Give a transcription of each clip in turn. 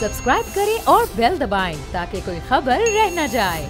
Subscribe करें और bell दबाएं ताकि कोई खबर रह न जाए।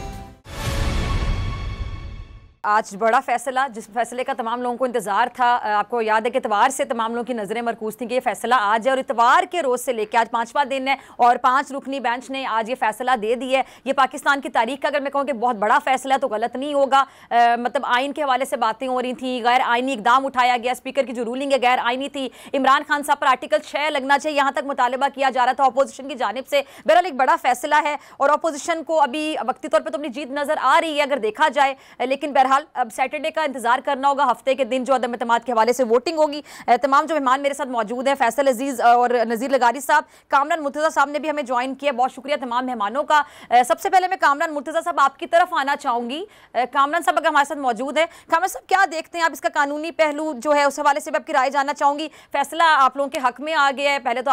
आज बड़ा फैसला, जिस फैसले का तमाम लोगों को इंतजार था। आपको याद है कि इतवार से तमाम लोगों की नजरें मरकूज थी कि ये फैसला आज है और इतवार के रोज से लेकर आज 5वां दिन है और 5 रुकनी बेंच ने आज ये फैसला दे दिया है। ये पाकिस्तान की तारीख का अगर मैं कहूँ कि बहुत बड़ा फैसला है तो गलत नहीं होगा। मतलब आइन के हवाले से बातें हो रही थी, गैर आइनी इकदाम उठाया गया, स्पीकर की जो रूलिंग है गैर आइनी थी, इमरान खान साहब पर आर्टिकल 6 लगना चाहिए, यहाँ तक मुतालबा किया जा रहा था अपोजिशन की जानिब से। बहरहाल एक बड़ा फैसला है और अपोजिशन को अभी वक्ती तौर पर तो अपनी जीत नजर आ रही है अगर देखा जाए, लेकिन बहरहाल अब सैटरडे का इंतजार करना होगा। हफ्ते के दिन जो अदम एतमाद के हवाले से वोटिंग होगी। तमाम जो मेहमान मेरे साथ मौजूद हैं, फैसल अजीज और नज़ीर लगारी साहब, कामरान मुर्तज़ा साहब ने भी हमें ज्वाइन किया, बहुत शुक्रिया तमाम मेहमानों का। सबसे पहले मैं कामरान मुर्तज़ा साहब आपकी तरफ आना चाहूंगी। कामरान साहब अगर हमारे साथ मौजूद है, कामरान साहब क्या देखते हैं आप इसका कानूनी पहलू जो है, उस हवाले से भी आपकी राय जानना चाहूंगी। फैसला आप लोगों के हक में आ गया है, पहले तो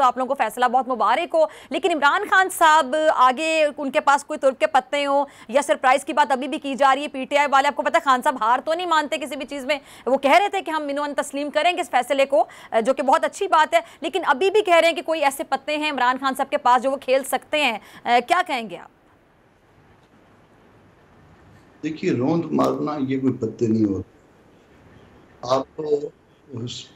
आप लोगों को फैसला बहुत मुबारक हो, लेकिन इमरान खान साहब आगे उनके पास कोई तुर्क के पत्ते हो या सरप्राइज की बात अभी भी की जा रही है। पीटीआई वाले, आपको पता है खान साहब हार तो नहीं मानते किसी भी चीज में, वो कह रहे थे कि हम मिनोन तस्लीम करेंगे इस फैसले को, जो कि बहुत अच्छी बात है, लेकिन अभी भी कह रहे हैं कि कोई ऐसे पत्ते हैं इमरान खान साहब के पास जो वो खेल सकते हैं। क्या कहेंगे आप? देखिए, रोंद मारना ये कोई पत्ते नहीं होते। आप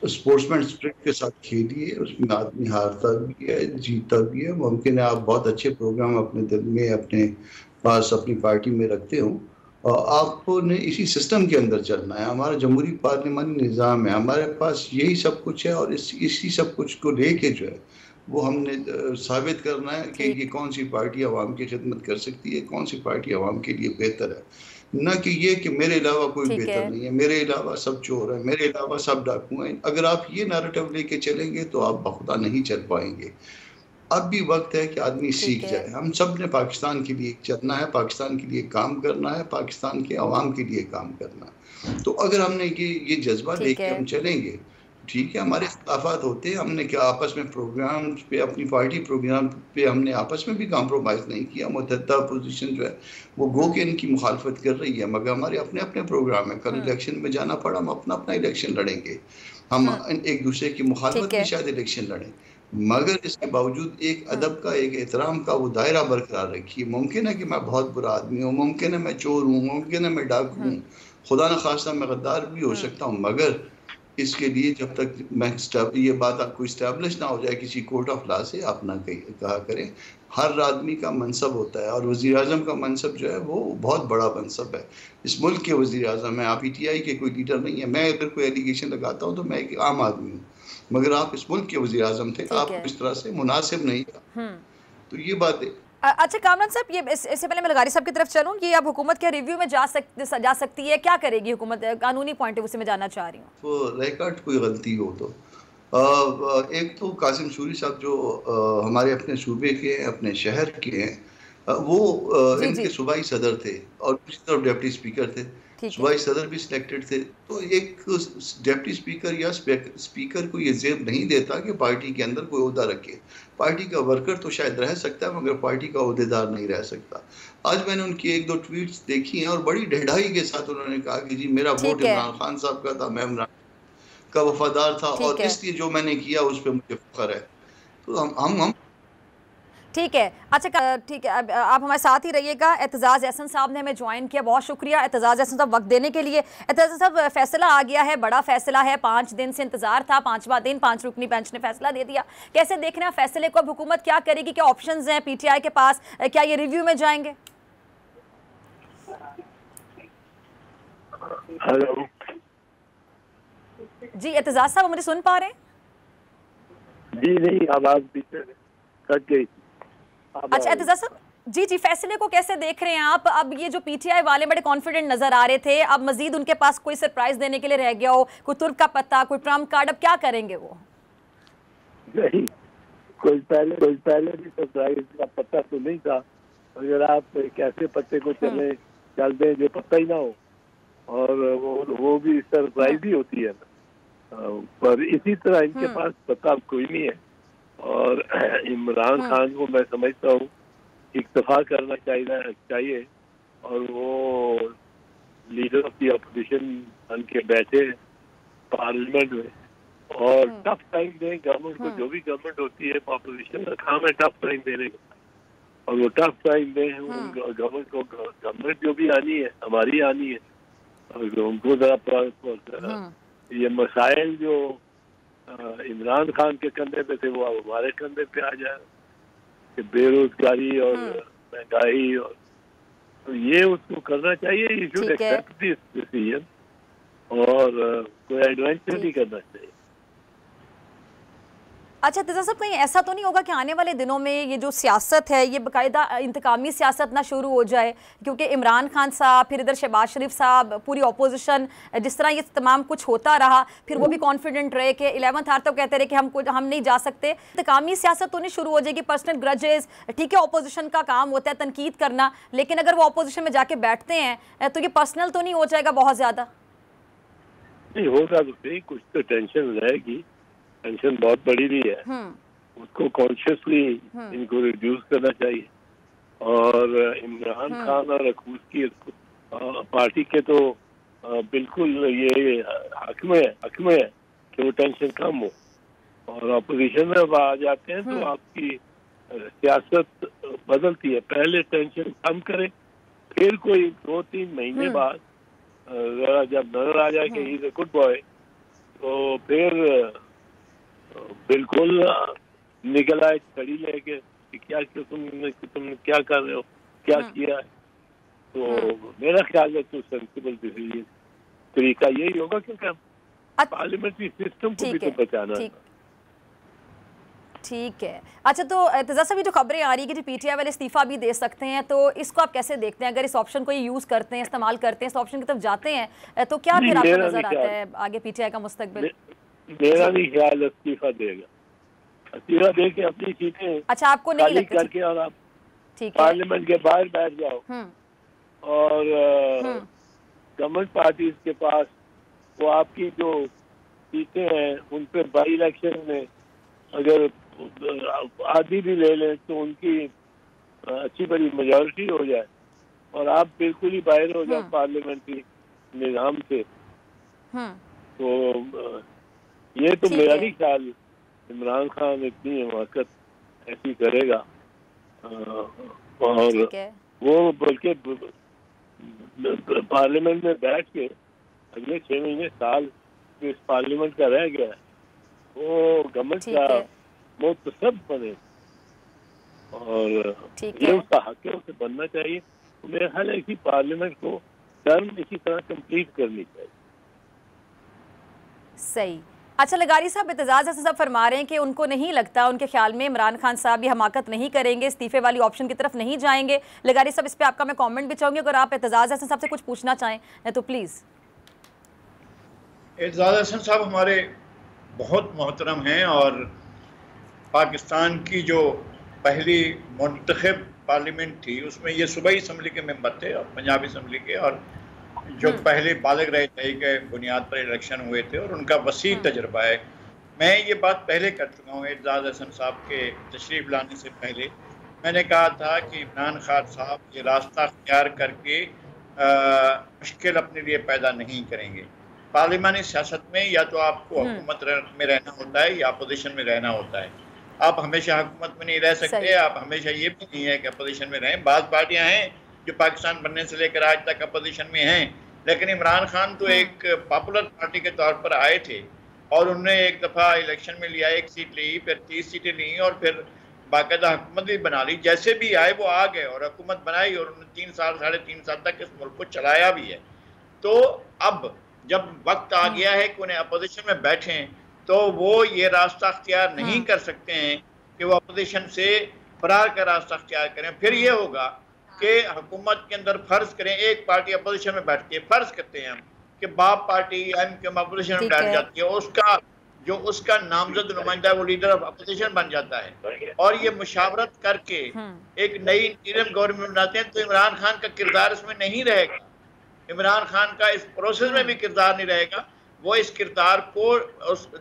स्पोर्ट्समैन स्पिरिट के साथ खेलिए, उसमें आदमी हारता भी है जीतता भी है। मुमकिन है आप बहुत अच्छे प्रोग्राम अपने दिल में, अपने पास, अपनी पार्टी में रखते हो और आपने इसी सिस्टम के अंदर चलना है। हमारा जमहूरी पार्लियामानी निज़ाम है, हमारे पास यही सब कुछ है और इसी सब कुछ को लेके जो है वो हमने साबित करना है कि ये कौन सी पार्टी आवाम की खिदमत कर सकती है, कौन सी पार्टी आवाम के लिए बेहतर है। न कि ये कि मेरे अलावा कोई बेहतर नहीं है, मेरे अलावा सब चोर है, मेरे अलावा सब डाकू हैं। अगर आप ये नैरेटिव लेके चलेंगे तो आप बखुदा नहीं चल पाएंगे। अब भी वक्त है कि आदमी सीख जाए। हम सब ने पाकिस्तान के लिए चलना है, पाकिस्तान के लिए काम करना है, पाकिस्तान के अवाम के लिए काम करना है। तो अगर हमने ये जज्बा लेके हम चलेंगे, ठीक है, हमारे इख्तिलाफात होते हैं, हमने क्या आपस में प्रोग्राम पे, अपनी पार्टी प्रोग्राम पे हमने आपस में भी कॉम्प्रोमाइज़ नहीं किया। मुतहदा अपोजिशन जो है वो गो के इनकी मुखालफत कर रही है, मगर हमारे अपने अपने प्रोग्राम है। कल इलेक्शन में जाना पड़ा, हम अपना अपना इलेक्शन लड़ेंगे, हम एक दूसरे की मुखालफत में शायद इलेक्शन लड़ें, मगर इसके बावजूद एक अदब का, एक एहतराम का वो दायरा बरकरार रखिए। मुमकिन है कि मैं बहुत बुरा आदमी हूँ, मुमकिन है मैं चोर हूँ, मुमकिन है मैं डाकू हूँ, खुदा न खास्ता मैं गद्दार भी हो सकता हूँ, मगर इसके लिए जब तक मैं ये बात आपको इस्टेब्लिश ना हो जाए किसी कोर्ट ऑफ लॉ से, आप ना कहा करें। हर आदमी का मनसब होता है और वज़ीर आज़म का मनसब जो है वो बहुत बड़ा मनसब है। इस मुल्क के वज़ीर आज़म है, आप पीटीआई के कोई लीडर नहीं है। मैं अगर कोई एलिगेशन लगाता हूँ तो मैं एक आम आदमी हूँ, मगर आप इस मुल्क के वज़ीर आज़म थे, आपको इस तरह से मुनासिब नहीं था। तो ये बात है। अच्छा कामरान साहब, ये इससे पहले मैं लगारी साहब की तरफ चलूँ, ये अब हुकूमत के रिव्यू में जा सकती है, क्या करेगी हुकूमत? कानूनी पॉइंट ऑफ व्यू से मैं जानना चाह रही हूँ। तो रिकॉर्ड कोई गलती हो तो एक तो कासिम सूरी साहब जो हमारे अपने सूबे के हैं, अपने शहर के हैं, वो इनके सूबाई सदर थे और दूसरी तरफ डिप्टी स्पीकर थे। सूबाई सदर भी सिलेक्टेड थे। तो एक डिप्टी स्पीकर या स्पीकर को ये जेब नहीं देता कि पार्टी के अंदर कोई ओहदा रखे। पार्टी का वर्कर तो शायद रह सकता है मगर पार्टी का ओहदेदार नहीं रह सकता। आज मैंने उनकी 1-2 ट्वीट्स देखी हैं और बड़ी ढिठाई के साथ उन्होंने कहा कि जी मेरा वोट इमरान खान साहब का था, मैं इमरान का वफादार था और इसलिए जो मैंने किया उस पर मुझे फख्र है। तो हम ठीक है। अच्छा ठीक है, आप हमारे साथ ही रहिएगा। एतजाज़ एहसन साहब ने हमें ज्वाइन किया, बहुत शुक्रिया एतजाज़ एहसन साहब वक्त देने के लिए। एतजाज़ साहब, फैसला आ गया है, बड़ा फैसला है, 5 दिन से इंतजार था, 5वां दिन, 5 रुकनी बेंच ने फैसला दे दिया। कैसे देख रहे हैं फैसले को? अब हुकूमत क्या करेगी? क्या ऑप्शंस हैं पीटीआई के पास? क्या ये रिव्यू में जाएंगे? हेलो जी एतजाज़ साहब, मुझे सुन पा रहे हैं? जी नहीं, आवाज बीच कट गई। अच्छा एतजाज़ साहब, जी फैसले को कैसे देख रहे हैं आप? अब ये जो पीटीआई वाले बड़े कॉन्फिडेंट नजर आ रहे थे, अब मजीद उनके पास कोई सरप्राइज देने के लिए रह गया हो, कोई तुर्क का पत्ता, कोई ट्रम्प कार्ड, अब क्या करेंगे वो? नहीं, कोई पहले भी सरप्राइज का पत्ता तो नहीं था। अगर आप एक ऐसे पत्ते को चल दें जो पत्ता ही ना हो, और वो भी सरप्राइज ही होती है। पर इसी तरह इनके पास पत्ता कोई नहीं है और इमरान खान को मैं समझता हूँ इक्तफा करना चाहिए और वो लीडर ऑफ द अपोजिशन बन के बैठे पार्लियामेंट में और टफ टाइम दें गवर्नमेंट को। जो भी गवर्नमेंट होती है पॉपुलेशन का काम है टफ टाइम देने का, और वो टफ टाइम दें गवर्नमेंट को। गवर्नमेंट जो भी आनी है हमारी आनी है, और उनको जरा ये मसाइल जो इमरान खान के कंधे पे थे वो अब हमारे कंधे पे आ जाए, कि बेरोजगारी और महंगाई, और तो ये उसको करना चाहिए। You should accept this decision, और कोई एडवेंचर नहीं करना चाहिए। अच्छा तेजा साहब, कहीं ऐसा तो नहीं होगा कि आने वाले दिनों में ये जो सियासत है ये बाकायदा इंतकामी सियासत ना शुरू हो जाए? क्योंकि इमरान खान साहब, फिर इधर शहबाज शरीफ साहब, पूरी अपोजिशन, जिस तरह ये तमाम कुछ होता रहा, फिर वो भी कॉन्फिडेंट रहे कि 11th आवर तक कहते रहे कि हम नहीं जा सकते। इंतकामी सियासत तो नहीं शुरू हो जाएगी? पर्सनल ग्रजेस, ठीक है अपोजिशन का काम होता है तनकीद करना, लेकिन अगर वो अपोजिशन में जाके बैठते हैं तो ये पर्सनल तो नहीं हो जाएगा बहुत ज़्यादा? नहीं होगा तो सही, कुछ तो टेंशन रहेगी, टेंशन बहुत बड़ी भी है, उसको कॉन्शियसली इनको रिड्यूस करना चाहिए। और इमरान खान और अकूस की पार्टी के तो बिल्कुल ये हक में है कि वो टेंशन कम हो, और अपोजिशन में अब आ जाते हैं तो आपकी सियासत बदलती है। पहले टेंशन कम करें, फिर कोई 2-3 महीने बाद जब नजर आ जाए कि he is a good boy, तो फिर बिल्कुल निकल आए छड़ी लेके कि क्या तुम क्या कर रहे हो, क्या किया है। तो मेरा ख्याल है तो सेंसिबल डिसीजन तरीका यही होगा, क्योंकि पार्लियामेंट्री सिस्टम को भी तो बचाना है। ठीक है। अच्छा तो तेजा साहब, ये जो खबरें आ रही है कि जो पीटीआई वाले इस्तीफा भी दे सकते हैं, तो इसको आप कैसे देखते हैं? अगर इस ऑप्शन को ये यूज करते हैं, इस्तेमाल करते हैं, इस ऑप्शन की तरफ जाते हैं, तो क्या फिर आपको नजर आता है आगे पीटीआई का मुस्तकबिल? मेरा नहीं ख्याल इस्तीफा देगा, इस्तीफा दे के अपनी सीटें अच्छा आपको नहीं लगता करके और आप पार्लियामेंट के बाहर बैठ जाओ, और गवर्नमेंट पार्टीज के पास वो आपकी जो सीटें हैं उन पे बाई इलेक्शन में अगर आधी भी ले लें तो उनकी अच्छी बड़ी मेजॉरिटी हो जाए और आप बिल्कुल ही बाहर हो जाए पार्लियामेंट्री निज़ाम से, तो ये तो मेरा नहीं ख्याल इमरान खान इतनी हिमाकत ऐसी करेगा। और वो बल्कि पार्लियामेंट में बैठ के अगले 6 महीने साल इस पार्लियामेंट का रह गया है, वो गवर्नमेंट का मुतसब बने, और ये उसका हक है, उसे बनना चाहिए। तो मेरा ख्याल है कि पार्लियामेंट को टर्म इसी तरह कंप्लीट करनी चाहिए। सही। अच्छा लगारी साहब, एतजाज हसन साहब फरमा रहे हैं कि उनको नहीं लगता, उनके ख्याल में इमरान खान साहब ये हमाकत नहीं करेंगे, इस्तीफे वाली ऑप्शन की तरफ नहीं जाएंगे। लगारी साहब, इस पे आपका मैं कमेंट भी चाहूंगी, अगर आप एतजाज हसन साहब से कुछ पूछना चाहें तो प्लीज़। एतजाज हसन साहब हमारे बहुत मोहतरम हैं, और पाकिस्तान की जो पहली मुंतखब पार्लियामेंट थी उसमें ये सूबाई असम्बली के मेंबर थे और पंजाब असम्बली के, और जो पहले बालिग रहे थे के बुनियाद पर इलेक्शन हुए थे, और उनका वसी तजर्बा है। मैं ये बात पहले कर चुका हूँ, एतजाज हसन साहब के तशरीफ़ लाने से पहले मैंने कहा था कि इमरान खान साहब ये रास्ता अख्तियार करके मुश्किल अपने लिए पैदा नहीं करेंगे। पार्लिमानी सियासत में या तो आपको हुकूमत में रहना होता है या अपोजिशन में रहना होता है। आप हमेशा हुकूमत में नहीं रह सकते, आप हमेशा ये भी नहीं है कि अपोजिशन में रहें। बाज़ पार्टियाँ हैं जो पाकिस्तान बनने से लेकर आज तक अपोजिशन में हैं, लेकिन इमरान खान तो एक पॉपुलर पार्टी के तौर पर आए थे, और उन्होंने एक दफ़ा इलेक्शन में लिया, 1 सीट ली, फिर 30 सीटें ली, और फिर बाकायदा हुकूमत भी बना ली। जैसे भी आए वो आ गए और हुकूमत बनाई, और उन्होंने 3 साल 3.5 साल तक इस मुल्क को चलाया भी है। तो अब जब वक्त आ गया है कि उन्हें अपोजिशन में बैठें, तो वो ये रास्ता अख्तियार नहीं कर सकते हैं कि वो अपोजिशन से फरार का रास्ता अख्तियार करें। फिर ये होगा कि हुकूमत के अंदर फर्ज करें एक पार्टी अपोजिशन में बैठती है, फर्ज करते हैं हम कि बाप पार्टी एमक्यूएम अपोजिशन में बैठ जाती है, उसका जो उसका नामजद नुमाइंदा है वो लीडर ऑफ अपोजिशन बन जाता है, और ये मुशावरत करके एक नई इंटीरियम गवर्नमेंट बनाते हैं। तो इमरान खान का किरदार इसमें नहीं रहेगा, इमरान खान का इस प्रोसेस में भी किरदार नहीं रहेगा। वो इस किरदार को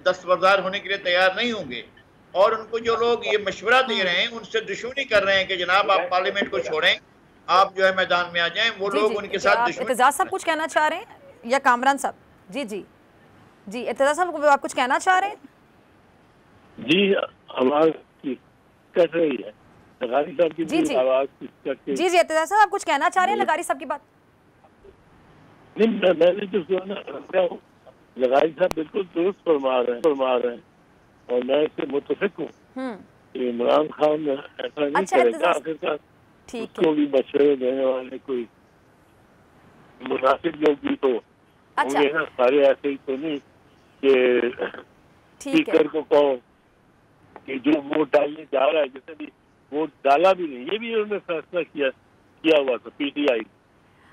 दस्तबरदार होने के लिए तैयार नहीं होंगे, और उनको जो लोग ये मशवरा दे रहे हैं उनसे दुश्मनी कर रहे हैं कि जनाब आप पार्लियामेंट को छोड़ें, आप जो है मैदान में आ जाएं, वो लोग उनके साथ दुश्मनी। एतजाज साहब कुछ कहना चाह रहे हैं या कामरान साहब? जी जी जी, एतजाज साहब आप कुछ कहना चाह रहे हैं? जी, आवाज कट रही है। लगारी साहब की जी आवाज कट रही। जी जी एतजाज साहब, आप कुछ कहना चाह रहे हैं लगारी साहब की बात? नहीं, मैंने जो सुना लगारी साहब बिल्कुल दुरुस्त फरमा रहे हैं और मैं इससे मुतफिक हूँ। इमरान खान ऐसा नहीं करेगा, आखिरकार उसको भी मशवरे देने वाले कोई मुनासिब लोग भी तो होंगे ना, सारे ऐसे ही तो नहीं कि स्पीकर को कहो कि जो वोट डालने जा रहा है, जैसे भी वोट डाला भी नहीं, ये भी उन्होंने फैसला किया हुआ था पीटीआई।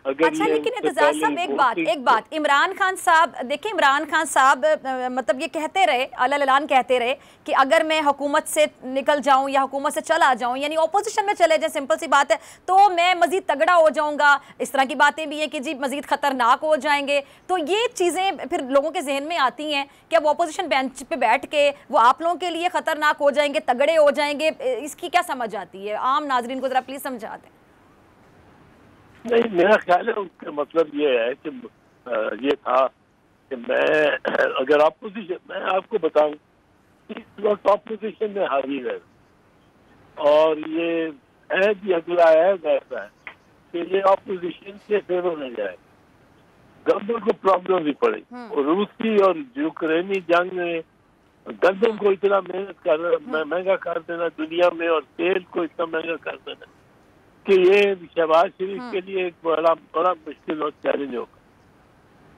अच्छा, लेकिन एतजाज साहब एक बात इमरान खान साहब, देखिए इमरान खान साहब मतलब ये कहते रहे, अलान कहते रहे कि अगर मैं हुकूमत से निकल जाऊं या हुकूमत से चला जाऊं, यानी ऑपोजिशन में चले जाए, सिंपल सी बात है, तो मैं मजीद तगड़ा हो जाऊंगा। इस तरह की बातें भी हैं कि जी मजीद खतरनाक हो जाएंगे। तो ये चीज़ें फिर लोगों के जहन में आती हैं कि अब ऑपोजिशन बेंच पे बैठ के वो आप लोगों के लिए खतरनाक हो जाएंगे, तगड़े हो जाएंगे। इसकी क्या समझ आती है? आम नाजरीन को जरा प्लीज समझा दें। नहीं, मेरा ख्याल है उसका मतलब ये है कि ये था कि अगर ऑपोजिशन, मैं आपको बताऊं इस वक्त ऑपोजिशन में हाजिर है और ये है भी अगला है ऐसा है कि ये ऑपोजिशन के फेवर में जाए, गवर्नमेंट को प्रॉब्लम भी पड़ी। और रूसी और यूक्रेनी जंग में गंदम को इतना महंगा कर देना दुनिया में, और तेल को इतना महंगा कर देना कि ये शहबाज शरीफ के लिए एक बड़ा मुश्किल और चैलेंज होगा।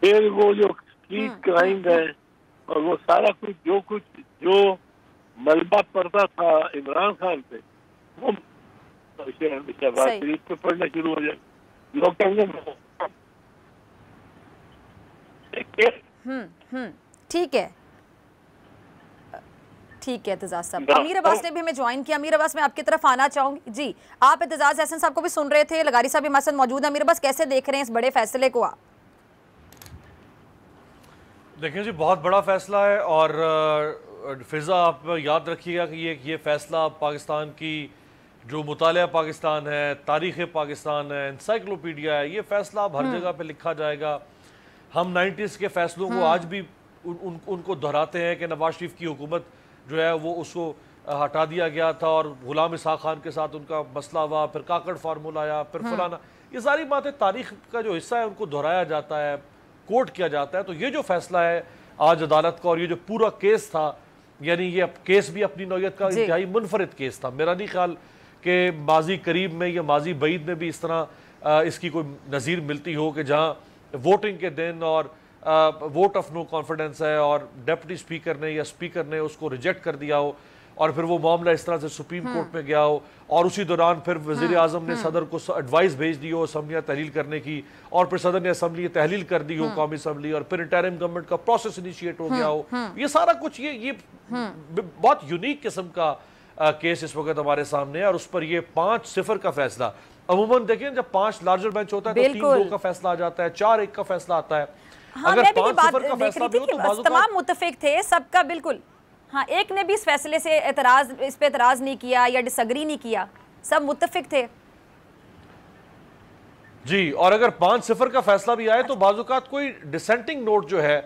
फिर वो जो स्ट्रीट क्राइम है और वो सारा कुछ जो मलबा पड़ता था इमरान खान पे, वो शहबाज शरीफ पे पड़ना शुरू हो जाए। लोग कहेंगे ठीक है एतजाज साहब। अमीर अब्बास ने भी हमें ज्वाइन किया। अमीर अब्बास, मैं आपकी तरफ आना चाहूंगी। जी, आप एतजाज हसन साहब को भी सुन रहे थे, लगारी साहब भी हमारे साथ मौजूद है। अमीर अब्बास, कैसे देख रहे हैं इस बड़े फैसले को आप? देखिए जी, बहुत बड़ा फैसला है और फिजा आप याद रखिएगा कि ये फैसला पाकिस्तान की जो मुतालिया पाकिस्तान है, तारीख़ पाकिस्तान है, इंसाइक्लोपीडिया है, ये फैसला अब हर जगह पे लिखा जाएगा। हम 90s के फैसलों को आज भी उनको दोहराते हैं कि नवाज शरीफ की हुकूमत जो है वो उसको हटा दिया गया था और गुलाम इसहाक खान के साथ उनका मसला हुआ, फिर काकड़ फार्मूला आया, फिर फलाना, ये सारी बातें तारीख का जो हिस्सा है उनको दोहराया जाता है, कोट किया जाता है। तो ये जो फैसला है आज अदालत का और ये जो पूरा केस था, यानी ये केस भी अपनी नौयत का इंतहाई मुनफरिद केस था। मेरा नहीं ख्याल कि माजी करीब में या माजी बईद में भी इस तरह इसकी कोई नज़ीर मिलती हो कि जहाँ वोटिंग के दिन और वोट ऑफ नो कॉन्फिडेंस है और डिप्टी स्पीकर ने या स्पीकर ने उसको रिजेक्ट कर दिया हो और फिर वो मामला इस तरह से सुप्रीम कोर्ट में गया हो और उसी दौरान फिर वज़ीर आज़म ने सदर को एडवाइस भेज दी हो असम्बलियाँ तहलील करने की और फिर सदर ने असम्बली तहलील कर दी हो, कौमी असम्बली, और फिर इंटरिम गवर्नमेंट का प्रोसेस इनिशिएट हो गया हो। ये सारा कुछ ये बहुत यूनिक किस्म का केस इस वक्त हमारे सामने है और उस पर ये 5-0 का फैसला। अमूमन देखिए जब 5 लार्जर बेंच होता है तो 3-2 का फैसला आ जाता है, 4-1 का फैसला आता है। हाँ, अगर मैं भी 5-0 का फैसला भी हो तो तमाम मुत्तफिक थे सबका, बिल्कुल। हाँ, एक ने भी इस फैसले से इस पे एतराज नहीं किया या डिसएग्री नहीं किया, सब मुत्तफिक थे जी। और अगर 5-0 का फैसला भी आए तो बाज़-औक़ात कोई डिसेंटिंग नोट जो है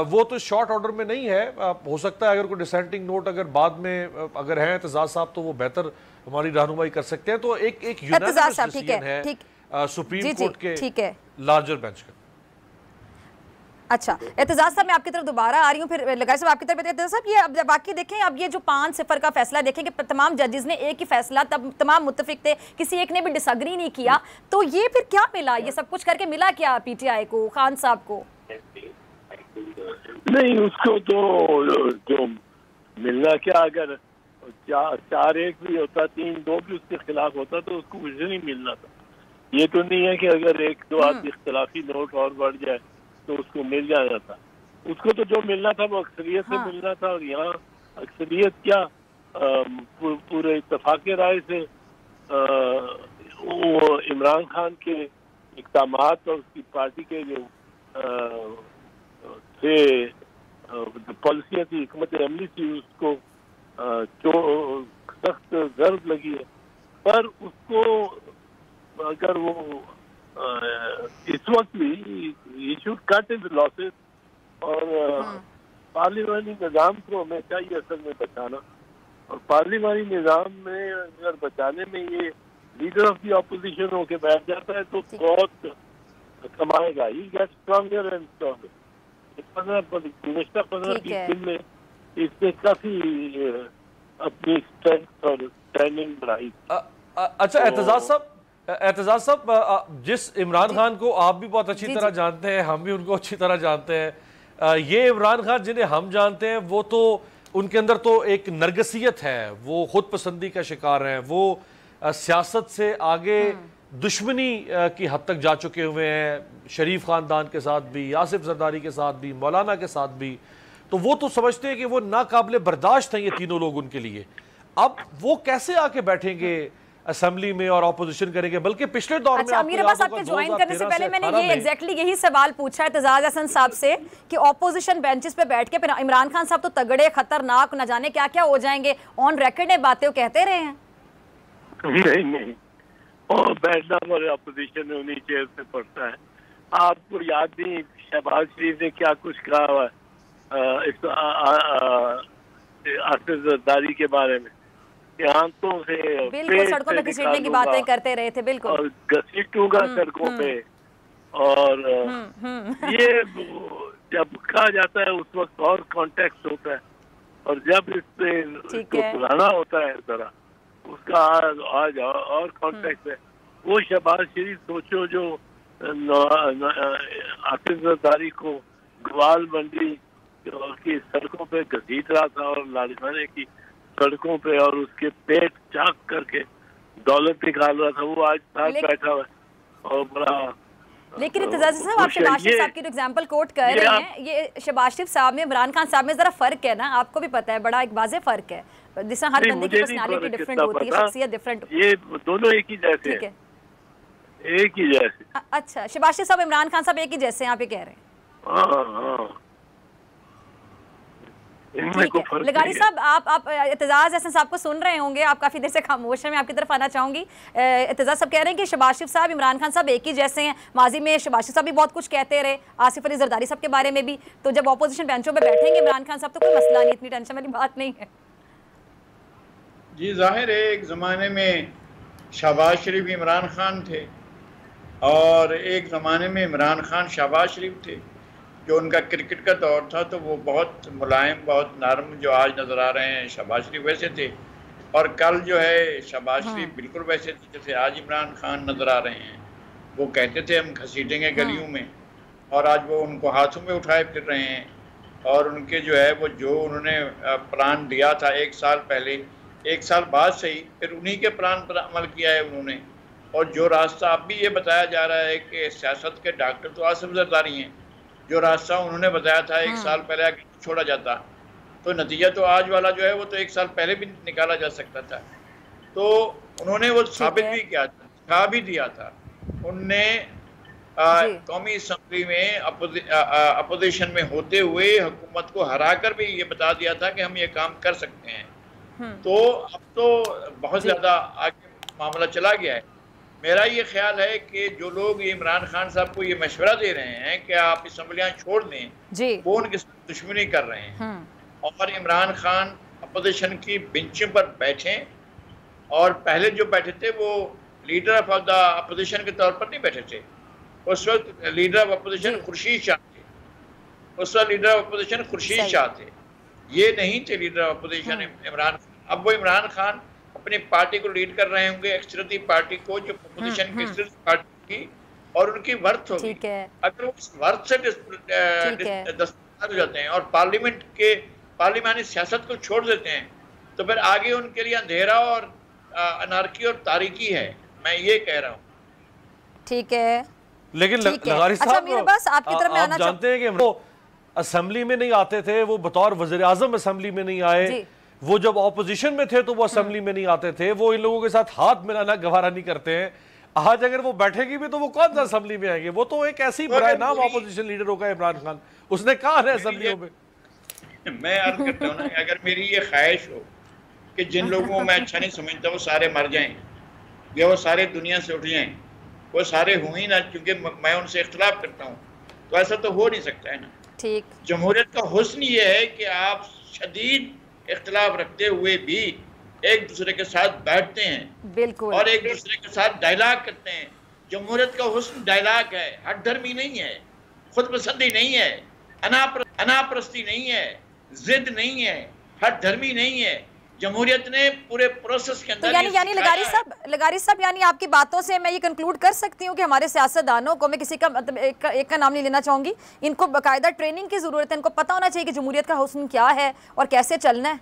वो तो शॉर्ट ऑर्डर में नहीं है। हो सकता है अगर कोई डिसेंटिंग नोट अगर बाद में अगर है एतजाज साहब तो वो बेहतर हमारी रहनुमाई कर सकते हैं। तो एक यूनानिमस डिसीजन है सुप्रीम कोर्ट के लार्जर बेंच का। अच्छा एतजाज साहब, मैं आपकी तरफ दोबारा आ रही हूँ, फिर लगाई साहब आपकी तरफ। एतजाज साहब, ये अब बाकी देखें, अब ये जो 5-0 का फैसला देखें कि तमाम जजेस ने एक ही फैसला, तब तमाम मुत्तफिक थे, किसी एक ने भी डिसएग्री नहीं किया, तो ये फिर क्या मिला? ये सब कुछ करके मिला क्या पीटीआई को, खान साहब को? नहीं, उसको तो जो मिलना क्या, अगर 4-1 भी होता, 3-2 भी उसके खिलाफ होता तो उसको कुछ नहीं मिलना था। ये तो नहीं है कि अगर 1-2 आदमी इख्तिलाफी नोट और बढ़ जाए तो उसको मिल जाना था। उसको तो जो मिलना था वो अक्सरियत से मिलना था, और यहाँ अक्सरियत क्या, पूरे इत्तेफाक राय से वो इमरान खान के इक़दामात और उसकी पार्टी के जो थे पॉलिसियाँ थी, हिकमत अमली थी, उसको जो सख्त ज़र्ब लगी है। पर उसको अगर वो इस वक्त भी शुड कट इन लॉसेस और पार्लिमानी निज़ाम को हमें चाहिए असल में बचाना, और पार्लिमानी निज़ाम में अगर बचाने में ये लीडर ऑफ द ऑपोजिशन होके बैठ जाता है तो बहुत कमाएगा। ही गेट स्ट्रॉन्गर एंड स्ट्रॉन्गर। गुज़श्ता 15-20 दिन में इसने काफी अपनी स्ट्रेंथ और स्टैंडिंग बढ़ाई। अच्छा एतजाज साहब, जिस इमरान खान को आप भी बहुत अच्छी तरह जानते हैं, हम भी उनको अच्छी तरह जानते हैं, ये इमरान खान जिन्हें हम जानते हैं वो तो उनके अंदर तो एक नरगसियत है, वो खुद पसंदी का शिकार हैं, वो सियासत से आगे दुश्मनी की हद तक जा चुके हुए हैं, शरीफ खानदान के साथ भी, आसिफ जरदारी के साथ भी, मौलाना के साथ भी। तो वो तो समझते हैं कि वो नाकाबिले बर्दाश्त हैं ये तीनों लोग उनके लिए। अब वो कैसे आके बैठेंगे असेंबली में और ऑपोजिशन करेंगे? बल्कि पिछले दौर में अमीर अब्बास आपके ज्वाइन करने से पहले मैंने ये एग्जैक्टली यही सवाल पूछा है एतजाज हसन साहब से कि ऑपोजिशन बेंचेस पे बैठ के फिर इमरान खान साहब तो तगड़े, खतरनाक, न जाने क्या क्या हो जाएंगे, ऑन रिकॉर्ड ये बातें कहते रहे हैं। नहीं, और बैठना हमारे अपोजिशन में उन्हीं चेयर से पड़ता है। आपको याद नहीं शहबाज शरीफ ने क्या कुछ कहा हुआ आसिफ जरदारी के बारे में, आंतों से बिल्कुल सड़कों पे घसीटने की बातें करते रहे थे, बिल्कुल, और घसीटूंगा सड़कों पे। और ये जब कहा जाता है उस वक्त और कॉन्टेक्स्ट होता है, और जब इस पे पुराना होता है जरा उसका आज और कॉन्टेक्स्ट है। वो शहबाज शरीफ सोचो जो आसिफ जरदारी को ग्वाल मंडी की सड़कों पे घसीट रहा था और लाड़काने की सड़कों पे, और उसके पेट चाक करके दौलत निकाल रहा था, वो आज साथ बैठा हुआ है और बड़ा। लेकिन एतजाज साहब आप शहबाज शरीफ साहब की जो एग्जांपल कोट कर रहे हैं, ये शहबाज शरीफ साहब में इमरान खान साहब में जरा फर्क है ना, आपको भी पता है, बड़ा एक वाज़ेह फर्क है, जिससे हर बंदे की पर्सनालिटी डिफरेंट होती है, शख्सियत डिफरेंट। ये दोनों एक ही जैसे हैं, एक ही जैसे। अच्छा, शहबाज शरीफ साहब इमरान खान साहब एक ही जैसे आप ये कह रहे हैं? हाँ। लगारी साहब, आप एतजाज हसन साहब को सुन रहे होंगे, आप काफी देर से खामोश हैं, मैं आपकी तरफ आना चाहूंगी। एतजाज साहब कह रहे हैं कि शहबाज शरीफ साहब इमरान खान साहब एक ही जैसे हैं, माजी में शहबाज शरीफ साहब भी बहुत कुछ कहते रहे, आसिफ अली जरदारी साहब के बारे में भी, तो जब ऑपोजिशन बेंचों पे बैठेंगे इमरान खान साहब तो कोई मसला नहीं, इतनी टेंशन वाली बात नहीं है। जी जाहिर है एक ज़माने में शहबाज शरीफ इमरान खान थे और एक ज़माने में इमरान खान शहबाज शरीफ थे। जो उनका क्रिकेट का दौर था तो वो बहुत मुलायम, बहुत नरम, जो आज नज़र आ रहे हैं शहबाज शरीफ वैसे थे, और कल जो है शहबाज शरीफ बिल्कुल वैसे थे जैसे आज इमरान खान नज़र आ रहे हैं। वो कहते थे हम घसीटेंगे गलियों में, और आज वो उनको हाथों में उठाए फिर रहे हैं। और उनके जो है वो जो उन्होंने प्लान दिया था 1 साल पहले, 1 साल बाद सही, फिर उन्हीं के प्लान पर अमल किया है उन्होंने। और जो रास्ता अब भी ये बताया जा रहा है कि सियासत के डॉक्टर तो आसिफ जरदारी हैं, जो रास्ता उन्होंने बताया था 1 साल पहले अगर छोड़ा जाता तो नतीजा तो आज वाला जो है वो तो 1 साल पहले भी निकाला जा सकता था। तो उन्होंने वो साबित भी किया था, दिखा भी दिया था। उनने कौमी असम्बली में अपोजिशन में होते हुए हुकूमत को हराकर भी ये बता दिया था कि हम ये काम कर सकते हैं। तो अब तो बहुत ज़्यादा आगे मामला चला गया है। मेरा ये ख्याल है कि जो लोग इमरान खान साहब को ये मशवरा दे रहे हैं कि आप असम्बलियाँ छोड़ दें, वो उनके साथ दुश्मनी कर रहे हैं। और इमरान खान अपोजिशन की बेंचों पर बैठे, और पहले जो बैठे थे वो लीडर ऑफ द अपोजिशन के तौर पर नहीं बैठे थे। उस वक्त leader of opposition Khurshid Shah थे, उस वक्त leader of opposition Khurshid Shah थे, ये नहीं थे leader of opposition Imran Khan. अब वो इमरान खान अपनी पार्टी को लीड कर रहे होंगे, एक्सट्रीमिटी पार्टी को, जो अपोजिशन की एक्सट्रीमिटी पार्टी की, और उनकी वर्थ होगी। अगर वो उस वर्थ से दस्तरदार हो जाते हैं और पार्लियामेंट के पार्लिमानी सियासत को छोड़ देते हैं तो फिर आगे उनके लिए अंधेरा और अनारकी और तारीकी है, मैं ये कह रहा हूँ। ठीक है, लेकिन लगारी साहब आप जानते हैं कि वो असेंबली में नहीं आते थे, वो बतौर वज़ीर आज़म असेंबली में नहीं आए, वो जब ऑपोजिशन में थे तो वो असेंबली में नहीं आते थे, वो इन लोगों के साथ हाथ मिलाना गवारा नहीं करते हैं। आज अगर वो बैठेंगे भी तो वो कौन सा असेंबली में आएंगे? वो तो एक ऐसी बराए नाम ऑपोजिशन लीडर होगा इमरान खान, उसने कहा है असेंबलियों में। मैं अर्ज करता हूँ ना, अगर मेरी ये ख्वाहिश हो कि जिन लोगों को मैं अच्छा नहीं समझता वो सारे मर जाएं या वो सारे दुनिया से उठ जाएं, वो सारे हुए ही ना, क्योंकि मैं उनसे इख्तिलाफ करता हूँ, तो ऐसा तो हो नहीं सकता है ना। ठीक। जमहूरियत का हुस्न ये है कि आप शदीद इख्तिलाफ रखते हुए भी एक दूसरे के साथ बैठते हैं बिल्कुल और एक दूसरे के साथ डायलॉग करते हैं। जमहूरियत का हुस्न डायलॉग है, हठधर्मी नहीं है, खुदपसंदी नहीं है, अनापरस्ती नहीं है, जिद नहीं है, हठधर्मी नहीं है। जमहूरियत ने पूरे प्रोसेस के अंदर तो यानी लगारी साहब यानी आपकी बातों से मैं ये कंक्लूड कर सकती हूँ कि हमारे सियासतदानों को, मैं किसी का मतलब एक का नाम नहीं लेना चाहूंगी, इनको बाकायदा ट्रेनिंग की जरूरत है, इनको पता होना चाहिए कि जमहूरियत का हुस्न क्या है और कैसे चलना है।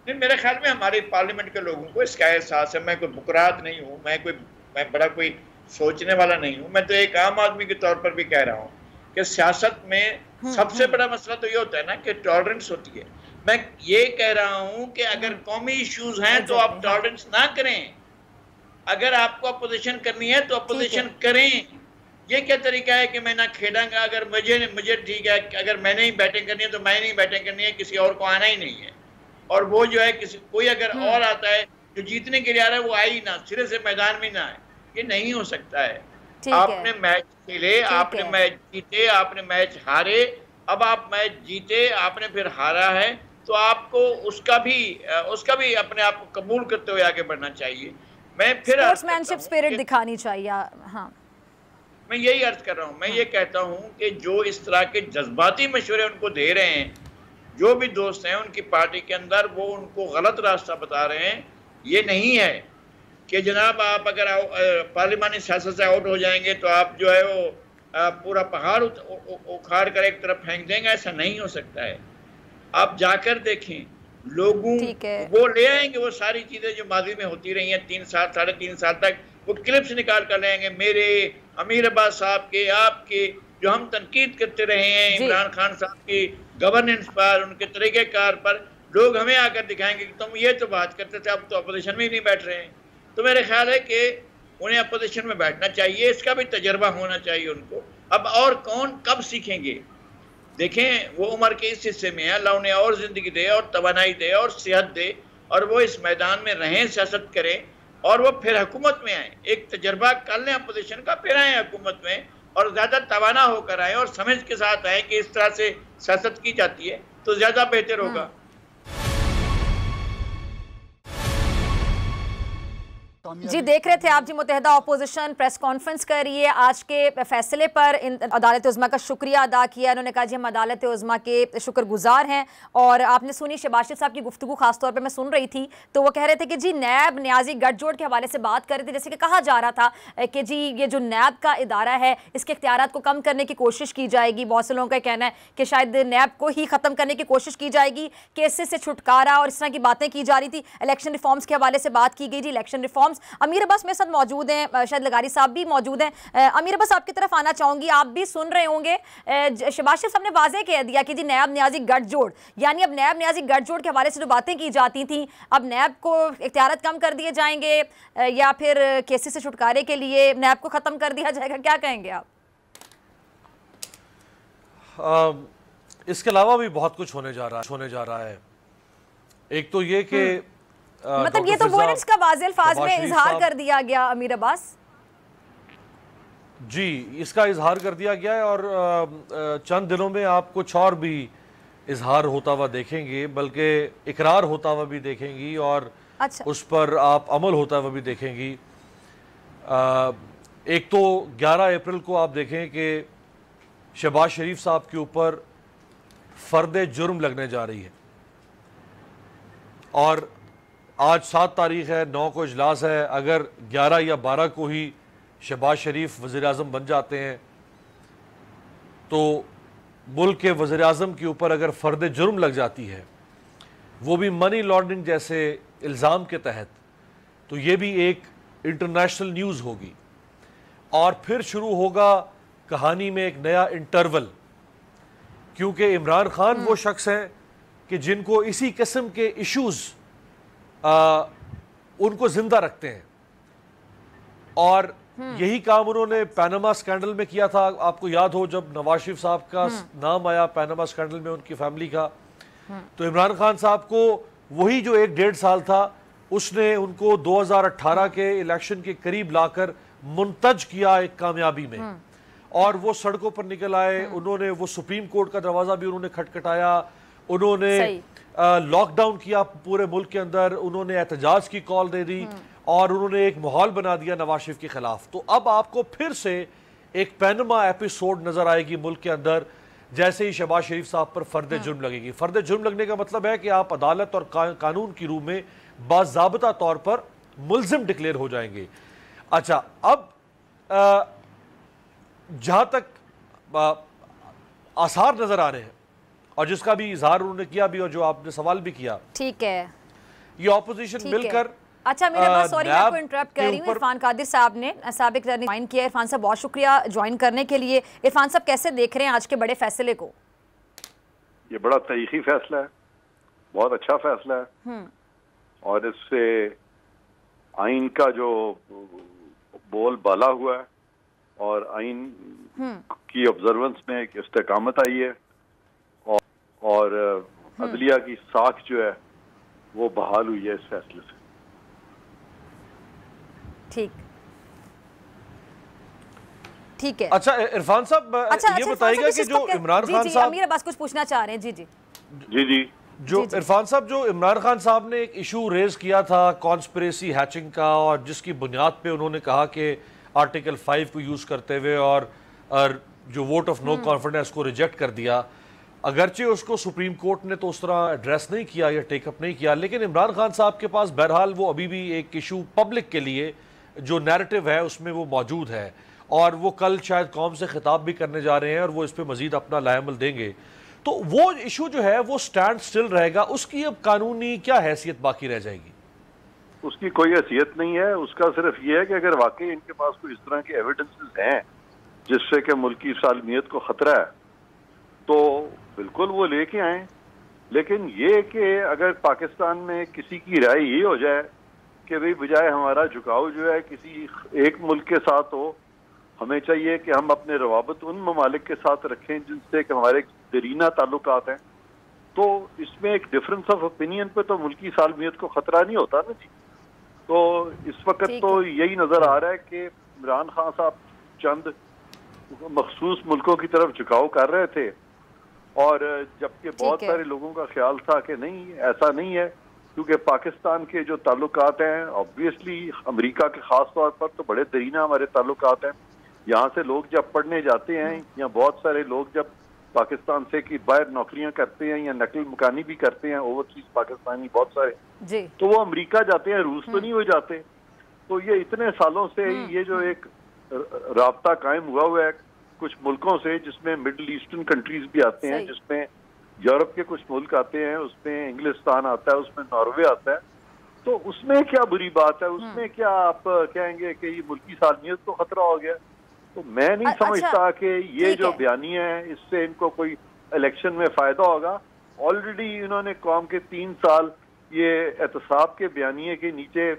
नहीं, मेरे ख्याल में हमारे पार्लियामेंट के लोगों को इसका एहसास है। मैं कोई बुकरात नहीं हूँ, मैं बड़ा कोई सोचने वाला नहीं हूँ। मैं तो एक आम आदमी के तौर पर भी कह रहा हूँ कि सियासत में सबसे बड़ा मसला तो ये होता है ना कि टॉलरेंस होती है। मैं ये कह रहा हूं कि अगर कौमी इश्यूज हैं तो आप टॉलरेंस ना करें। अगर आपको अपोजिशन करनी है तो अपोजिशन करें। ये क्या तरीका है कि मैं ना खेलूंगा, अगर मुझे ठीक है, अगर मैंने ही बैटिंग करनी है तो मैं नहीं बैटिंग करनी है, किसी और को आना ही नहीं है। और वो जो है कोई अगर और आता है जो जीतने के लिए आ रहा है वो आए ही ना, सिरे से मैदान में ना आए, ये नहीं हो सकता है। आपने मैच खेले, आपने मैच जीते, आपने मैच हारे, अब आप मैच जीते, आपने फिर हारा है तो आपको उसका भी अपने आप को कबूल करते हुए आगे बढ़ना चाहिए। मैं फिर स्पोर्ट्समैनशिप स्पिरिट दिखानी चाहिए। हाँ, मैं यही अर्ज कर रहा हूँ। मैं ये कहता हूँ कि जो इस तरह के जज्बाती मशवरे उनको दे रहे हैं, जो भी दोस्त हैं उनकी पार्टी के अंदर, वो उनको गलत रास्ता बता रहे हैं। ये नहीं है कि जनाब आप अगर पार्लिमानी सियासत से आउट हो जाएंगे तो आप जो है वो पूरा पहाड़ उखाड़ कर एक तरफ फेंक देंगे, ऐसा नहीं हो सकता है। आप जाकर देखें, लोगों वो ले आएंगे वो सारी चीजें जो माजी में होती रही हैं 3 साल 3.5 साल तक, वो क्लिप्स निकाल कर लेंगे मेरे, अमीर अब्बास साहब के, आपके, जो हम तनकीद करते रहे हैं इमरान खान साहब की गवर्नेंस पर, उनके तरीक़ेकार पर। लोग हमें आकर दिखाएंगे कि तुम ये तो बात करते थे, अब तो अपोजिशन में ही नहीं बैठ रहे हैं। तो मेरे ख्याल है कि उन्हें अपोजिशन में बैठना चाहिए, इसका भी तजर्बा होना चाहिए उनको। अब और कौन कब सीखेंगे? देखें, वो उम्र के इस हिस्से में है, अल्लाह उन्हें और ज़िंदगी दे और तवानाई दे और सेहत दे और वो इस मैदान में रहें, सियासत करें और वो फिर हुकूमत में आए। एक तजर्बा कर लें अपोजिशन का, फिर आए हुकूमत में और ज़्यादा तवाना होकर आए और समझ के साथ आए कि इस तरह से सियासत की जाती है तो ज़्यादा बेहतर होगा। जी, देख रहे थे आप जी, मुत्तहिदा अपोजिशन प्रेस कॉन्फ्रेंस कर रही है आज के फैसले पर। अदालत उज़्मा का शुक्रिया अदा किया। उन्होंने कहा जी हम अदालत उज़्मा के शुक्रगुजार हैं। और आपने सुनी शहबाज शरीफ साहब की गुफ्तगू खासतौर पे मैं सुन रही थी, तो वो कह रहे थे कि जी नैब न्याजी गठजोड़ के हवाले से बात कर रहे थे। जैसे कि कहा जा रहा था कि जी ये जो नैब का इदारा है इसके इख्तियारात को कम करने की कोशिश की जाएगी। बहुत से लोगों का कहना है कि शायद नैब को ही ख़त्म करने की कोशिश की जाएगी, केसेस से छुटकारा और इस तरह की बातें की जा रही थी। इलेक्शन रिफॉर्म्स के हवाले से बात की गई जी, इलेक्शन रिफॉर्म्स। अमीर अब्बास मेरे साथ मौजूद हैं, शायद लगारी साहब भी मौजूद हैं। अमीर अब्बास आपकी तरफ आना चाहूंगी, आप भी सुन रहे होंगे। शहबाज शरीफ साहब ने वाज़ेह कह दिया कि जी नैब न्याजी गठजोड़, यानी अब नैब न्याजी गठजोड़ के हवाले से जो बातें की जाती थी, अब नैब को इख्तियारात कम कर दिए जाएंगे या फिर केसेस से छुटकारे के लिए नैब को ख़त्म कर दिया जाएगा, क्या कहेंगे आप? इसके अलावा भी बहुत कुछ होने जा रहा है। एक तो ये कि मतलब ये तो वर्ड्स का वाज़ेह अल्फाज में इजहार कर दिया गया अमीर अब्बास जी, इसका इजहार कर दिया गया है और चंद दिनों में आप कुछ और भी इजहार होता हुआ देखेंगे, बल्कि इकरार होता हुआ भी देखेंगी और उस पर आप अमल होता हुआ भी देखेंगी। एक तो 11 अप्रैल को आप देखें कि शहबाज शरीफ साहब के ऊपर फर्द जुर्म लगने जा रही है और आज 7 तारीख है, 9 को इजलास है। अगर 11 या 12 को ही शहबाज शरीफ वज़ीर आज़म बन जाते हैं तो मुल्क के वज़ीर आज़म के ऊपर अगर फ़र्द जुर्म लग जाती है, वो भी मनी लॉन्ड्रिंग जैसे इल्ज़ाम के तहत, तो ये भी एक इंटरनेशनल न्यूज़ होगी और फिर शुरू होगा कहानी में एक नया इंटरवल। क्योंकि इमरान खान वो शख्स हैं कि जिनको इसी किस्म के इश्यूज़ उनको जिंदा रखते हैं और यही काम उन्होंने पैनामा स्कैंडल में किया था। आपको याद हो जब नवाज शरीफ साहब का नाम आया पैनामा स्कैंडल में उनकी फैमिली का, तो इमरान खान साहब को वही जो 1-1.5 साल था उसने उनको 2018 के इलेक्शन के करीब लाकर मुंतज किया एक कामयाबी में और वो सड़कों पर निकल आए, उन्होंने वो सुप्रीम कोर्ट का दरवाजा भी उन्होंने खटखटाया, उन्होंने लॉकडाउन किया पूरे मुल्क के अंदर, उन्होंने एहतजाज की कॉल दे दी और उन्होंने एक माहौल बना दिया नवाज शरीफ के खिलाफ। तो अब आपको फिर से एक पैनमा एपिसोड नजर आएगी मुल्क के अंदर, जैसे ही शहबाज शरीफ साहब पर फर्द जुर्म लगेगी। फर्द जुर्म लगने का मतलब है कि आप अदालत और कानून की रूह में बाज़ाब्ता तौर पर मुल्जिम डिक्लेयर हो जाएंगे। अच्छा, अब जहां तक आसार नजर आ रहे हैं और जिसका भी इजहार उन्होंने किया भी और जो आपने सवाल भी किया, ठीक है, ये ऑपोजिशन मिलकर। अच्छा मेरे पास, सॉरी मैं आपको इंटरप्ट कर रही हूँ, इरफान कादिर साहब ने साबिक ज्वाइन किया। इरफान साहब बहुत शुक्रिया ज्वाइन करने के लिए। इरफान साहब कैसे देख रहे हैं आज के बड़े फैसले को? ये बड़ा तारीखी फैसला है, बहुत अच्छा फैसला है और इससे आइन का जो बोल बाला हुआ है और आइन की ऑब्जर्वेंस में एक इस्तेकामत आई है और अदलिया की साख जो है वो बहाल हुई है इस फैसले से। ठीक है। अच्छा इरफान साहब, ये बताइएगा कि जो इमरान खान साहब, मेरे पास कुछ पूछना चाह रहे हैं। जी जी जी जी जो इरफान साहब, जो इमरान खान साहब ने एक इशू रेज किया था कॉन्स्पिरेसी हैचिंग का, और जिसकी बुनियाद पे उन्होंने कहा कि आर्टिकल 5 को यूज करते हुए और जो वोट ऑफ नो कॉन्फिडेंस को रिजेक्ट कर दिया, अगरचे उसको सुप्रीम कोर्ट ने तो उस तरह एड्रेस नहीं किया या टेकअप नहीं किया, लेकिन इमरान खान साहब के पास बहरहाल वो अभी भी एक इशू पब्लिक के लिए जो नैरेटिव है उसमें वो मौजूद है और वो कल शायद कौम से खिताब भी करने जा रहे हैं और वो इस पर मजीद अपना लायमल देंगे। तो वो इशू जो है वो स्टैंड स्टिल रहेगा, उसकी अब कानूनी क्या हैसियत बाकी रह जाएगी? उसकी कोई हैसियत नहीं है। उसका सिर्फ ये है कि अगर वाकई इनके पास कोई इस तरह के एविडेंसेस हैं जिससे कि मुल्क की सालमियत को खतरा है तो बिल्कुल वो लेके आए। लेकिन ये कि अगर पाकिस्तान में किसी की राय ये हो जाए कि भाई बजाय हमारा झुकाव जो है किसी एक मुल्क के साथ हो, हमें चाहिए कि हम अपने रवाबत उन ममालिक के साथ रखें जिनसे कि हमारे दरीना ताल्लुकात हैं, तो इसमें एक डिफरेंस ऑफ ओपिनियन पे तो मुल्क की सालमियत को खतरा नहीं होता ना जी। तो इस वक्त तो यही नजर आ रहा है कि इमरान खान साहब चंद मखसूस मुल्कों की तरफ झुकाव कर रहे थे और जबकि बहुत सारे लोगों का ख्याल था कि नहीं, ऐसा नहीं है, क्योंकि पाकिस्तान के जो ताल्लुकात हैं ऑब्वियसली अमेरिका के खास तौर पर तो बड़े दरीना हमारे ताल्लुकात हैं। यहाँ से लोग जब पढ़ने जाते हैं या बहुत सारे लोग जब पाकिस्तान से कि बाहर नौकरियां करते हैं या नकल मकानी भी करते हैं, ओवरसीज पाकिस्तानी बहुत सारे जी, तो वो अमेरिका जाते हैं, रूस तो नहीं हो जाते। तो ये इतने सालों से ये जो एक राब्ता कायम हुआ है कुछ मुल्कों से, जिसमें मिडिल ईस्टर्न कंट्रीज भी आते हैं, जिसमें यूरोप के कुछ मुल्क आते हैं, उसमें इंग्लिस्तान आता है, उसमें नॉर्वे आता है, तो उसमें क्या बुरी बात है? उसमें क्या आप कहेंगे कि ये मुल्की सालमियत को खतरा हो गया? तो मैं नहीं समझता कि ये जो बयानियां हैं इससे इनको कोई इलेक्शन में फायदा होगा। ऑलरेडी इन्होंने कौम के 3 साल ये एहतसाब के बयानिए के नीचे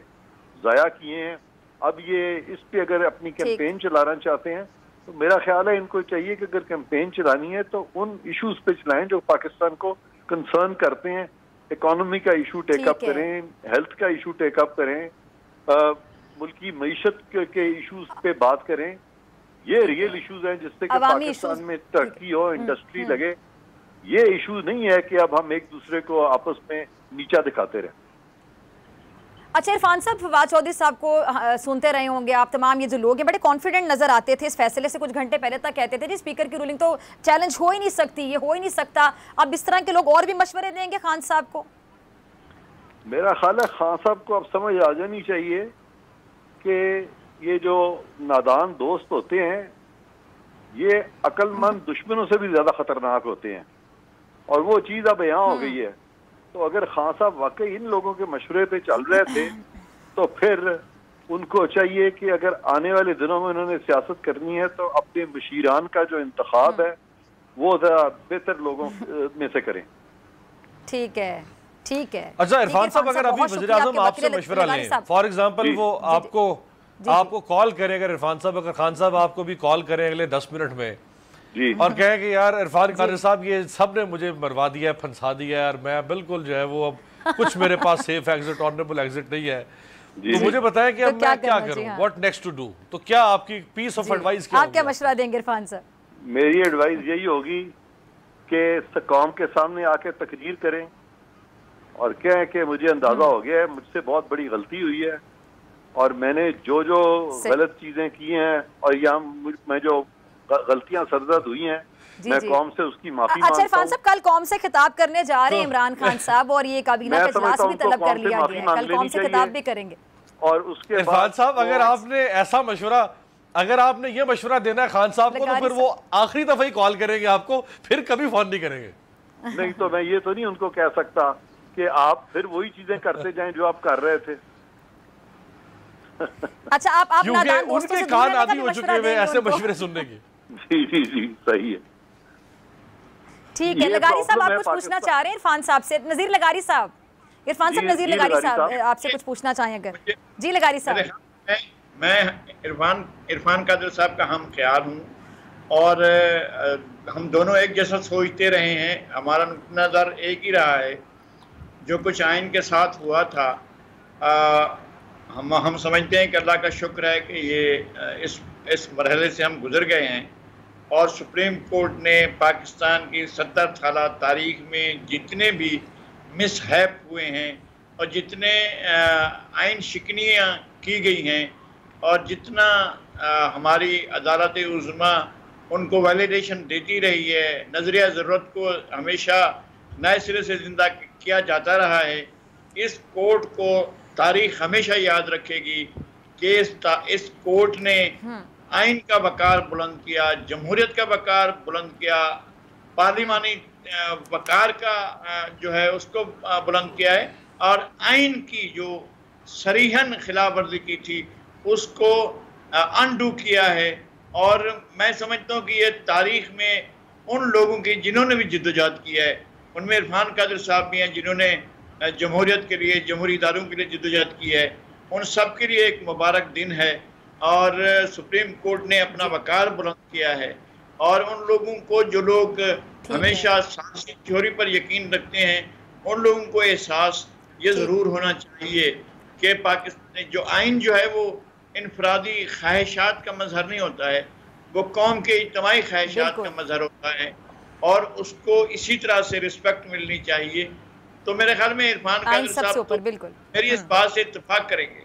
जाया किए हैं। अब ये इस पे अगर अपनी कैंपेन चलाना चाहते हैं तो मेरा ख्याल है इनको चाहिए कि अगर कैंपेन चलानी है तो उन इश्यूज पे चलाएं जो पाकिस्तान को कंसर्न करते हैं। इकोनॉमी का इशू टेकअप करें, हेल्थ का इशू टेकअप करें, मुल्की मईशत के इशूज पे बात करें। ये रियल इश्यूज हैं जिससे कि पाकिस्तान में तरक्की हो, इंडस्ट्री लगे। ये इशू नहीं है कि अब हम एक दूसरे को आपस में नीचा दिखाते रहें। अच्छा इरफान साहब, फवाद चौधरी साहब को सुनते रहे होंगे आप, तमाम ये जो लोग हैं बड़े कॉन्फिडेंट नजर आते थे इस फैसले से। कुछ घंटे पहले तक कहते थे जी स्पीकर की रूलिंग तो चैलेंज हो ही नहीं सकती, ये हो ही नहीं सकता। अब इस तरह के लोग और भी मशवरे देंगे खान साहब को? मेरा ख्याल है खान साहब को अब समझ आ जानी चाहिए कि ये जो नादान दोस्त होते हैं ये अक्लमंद दुश्मनों से भी ज्यादा खतरनाक होते हैं और वो चीज अब यहाँ हो गई है। तो अगर खान साहब वाकई इन लोगों के मशवरे पे चल रहे थे तो फिर उनको चाहिए कि अगर आने वाले दिनों में उन्होंने सियासत करनी है तो अपने मशीरान का जो इंतखाब है वो जरा बेहतर लोगों में से करें। ठीक है, ठीक है। अच्छा इरफान साहब, अगर अभी वज़ीर-ए-आज़म आपसे मशवरा लें, फॉर एग्जाम्पल वो आपको कॉल करें, अगर इरफान साहब, अगर खान साहब आपको भी कॉल करें अगले 10 मिनट में जी और कहें कि यार इरफान खान साहब ये सब ने मुझे मरवा दिया है, फंसा दिया है, यार मैं बिल्कुल जो है वो अब कुछ मेरे पास सेफ एग्जिट, ऑनरेबल एग्जिट नहीं है, तो मुझे बताएं कि अब मैं क्या करूं, हाँ। What next to do. तो क्या आपकी पीस ऑफ एडवाइस क्या आप क्या मशवरा देंगे इरफान साहब? मेरी एडवाइस यही होगी कि कौम के सामने आके तकरीर करें और कहें कि मुझे अंदाजा हो गया है, मुझसे बहुत बड़ी गलती हुई है और मैंने जो गलत चीजें की हैं और या मैं जो गलतियां सरजद हुई हैं, मैं कौम से उसकी माफी मांगता हूं। अच्छा इरफान साहब, कल कौम से खिताब करने जा रहे हैं इमरान खान साहब और ये काबीना का इजलास भी तलब कर लिया गया है, कल कौम से खिताब भी करेंगे। और उसके इरफान साहब, अगर आपने ऐसा मशवरा, अगर आपने ये मशवरा देना है खान साहब को, तो फिर वो आखिरी दफा ही कॉल करेंगे आपको, फिर कभी फोन नहीं करेंगे। नहीं तो मैं ये तो नहीं उनको कह सकता कि आप फिर वही चीजें करते जाएं जो आप कर रहे थे। अच्छा आप नादान दोस्तों से दूर रहने का भी मशवरा देंगे ऐसे मशवरे सुनने की? जी सही है। ठीक है। लगारी साहब, आप कुछ पूछना चाह रहे हैं इरफान साहब से? नजीर लगारी साहब, इरफान साहब, नजीर लगारी साहब आपसे कुछ पूछना चाहें अगर? जी लगारी साहब। मैं इरफान कादिर साहब का हम ख्याल हूँ और हम दोनों एक जैसा सोचते रहे हैं, हमारा नज़र एक ही रहा है। जो कुछ आइन के साथ हुआ था, हम समझते हैं कि अल्लाह का शुक्र है कि ये इस मरहले से हम गुजर गए हैं और सुप्रीम कोर्ट ने पाकिस्तान की 70 साल तारीख में जितने भी मिसहैप हुए हैं और जितने आइन शिकनियाँ की गई हैं और जितना हमारी अदालत उज़्मा उनको वैलिडेशन देती रही है, नज़रिया ज़रूरत को हमेशा नए सिरे से ज़िंदा किया जाता रहा है। इस कोर्ट को तारीख हमेशा याद रखेगी कि इस कोर्ट ने आइन का वकार बुलंद किया, जमहूरियत का वकार बुलंद किया, पार्लिमानी वकार का जो है उसको बुलंद किया है और आइन की जो सरीहन खिलाफ वर्जी की थी उसको अनडू किया है। और मैं समझता हूँ कि ये तारीख में उन लोगों की जिन्होंने भी जिद्दोजहद किया है, उनमें इरफान कादिर साहब भी हैं जिन्होंने जमहूरियत के लिए, जमहूरी इदारों के लिए जिद्दोजहद की है, उन सब के लिए एक मुबारक दिन है। और सुप्रीम कोर्ट ने अपना वकार बुलंद किया है और उन लोगों को जो लोग हमेशा साजिश चोरी पर यकीन रखते हैं, उन लोगों को एहसास ये ज़रूर होना चाहिए कि पाकिस्तान जो आइन जो है वो इनफरादी ख्वाहिशात का मजहर नहीं होता है, वो कौम के इज्तिमाई ख्वाहिशात का मजहर होता है और उसको इसी तरह से रिस्पेक्ट मिलनी चाहिए। तो मेरे ख्याल में इरफान कादिर साहब तो मेरी इस बात से इत्तेफाक करेंगे।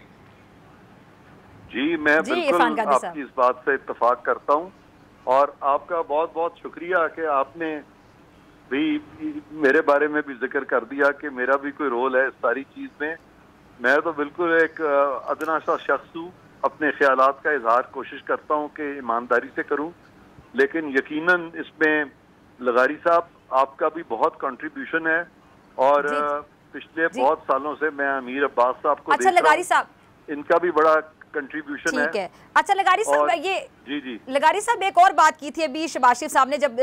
जी मैं बिल्कुल आपकी इस बात से इत्तेफाक करता हूँ और आपका बहुत बहुत शुक्रिया कि आपने भी मेरे बारे में भी जिक्र कर दिया कि मेरा भी कोई रोल है इस सारी चीज़ में। मैं तो बिल्कुल एक अदना सा शख्स हूँ, अपने ख्यालात का इजहार कोशिश करता हूँ कि ईमानदारी से करूँ, लेकिन यकीनन इसमें लगारी साहब आपका भी बहुत कंट्रीब्यूशन है और पिछले बहुत सालों से मैं अमीर अब्बास साहब को अच्छा लगारी साहब, इनका भी बड़ा कंट्रीब्यूशन है। अच्छा लगारी साहब, ये जी लगारी साहब एक और बात की थी अभी शहबाज शरीफ साहब ने, जब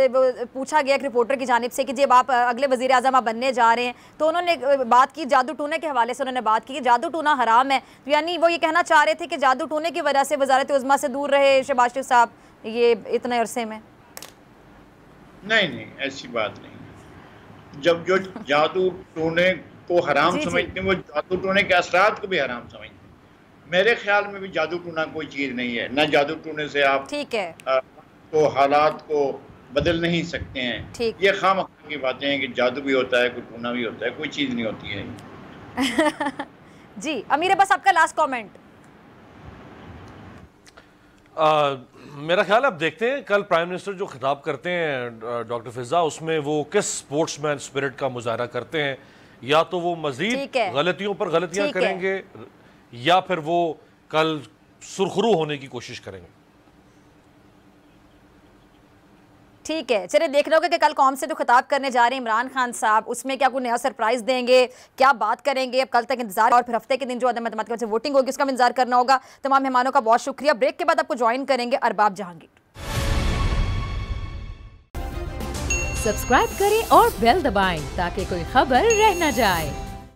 पूछा गया एक रिपोर्टर की जानिब से कि जब आप अगले वजीर आज़म आप बनने जा रहे हैं, तो उन्होंने बात की जादू टूने के हवाले से, उन्होंने बात की कि जादू टूना हराम है, तो यानी वो ये कहना चाह रहे थे कि जादू टूने की वजह से वज़ारत उज़्मा से दूर रहे शहबाज शरीफ साहब ये इतने अरसे में। नहीं, ऐसी बात नहीं। जब जो जादू टूने को हराम समझते हैं, वो जादू टूने के असरात को भी हराम समझते हैं। मेरे ख्याल में भी जादू टूना कोई चीज़ नहीं है, ना जादू टूने से आप तो हालात को बदल नहीं सकते हैं। ये खामखा की बातें हैं कि जादू भी होता है, कोई टूना भी होता है, कोई चीज़ नहीं होती है। जी अमीर, बस आपका लास्ट कमेंट। मेरा ख्याल अब देखते हैं कल प्राइम मिनिस्टर जो खिताब करते हैं डॉक्टर फिजा, उसमें वो किस स्पोर्ट्समैन स्पिरिट का मुजाहरा करते हैं। या तो वो मजीद गलतियों पर गलतियां करेंगे या फिर वो कल सुरखरू होने की कोशिश करेंगे। ठीक है, चलिए देख रहे होगे कि कल कौम से जो खिताब करने जा रहे हैं इमरान खान साहब, उसमें क्या कोई नया सरप्राइज देंगे, क्या बात करेंगे, अब कल तक इंतजार और फिर हफ्ते के दिन जो अदम से वोटिंग होगी उसका इंतजार करना होगा। तमाम मेहमानों का बहुत शुक्रिया। ब्रेक के बाद आपको ज्वाइन करेंगे अरबाब जहांगीर। सब्सक्राइब करें और बेल दबाएं ताकि कोई खबर रह न जाए।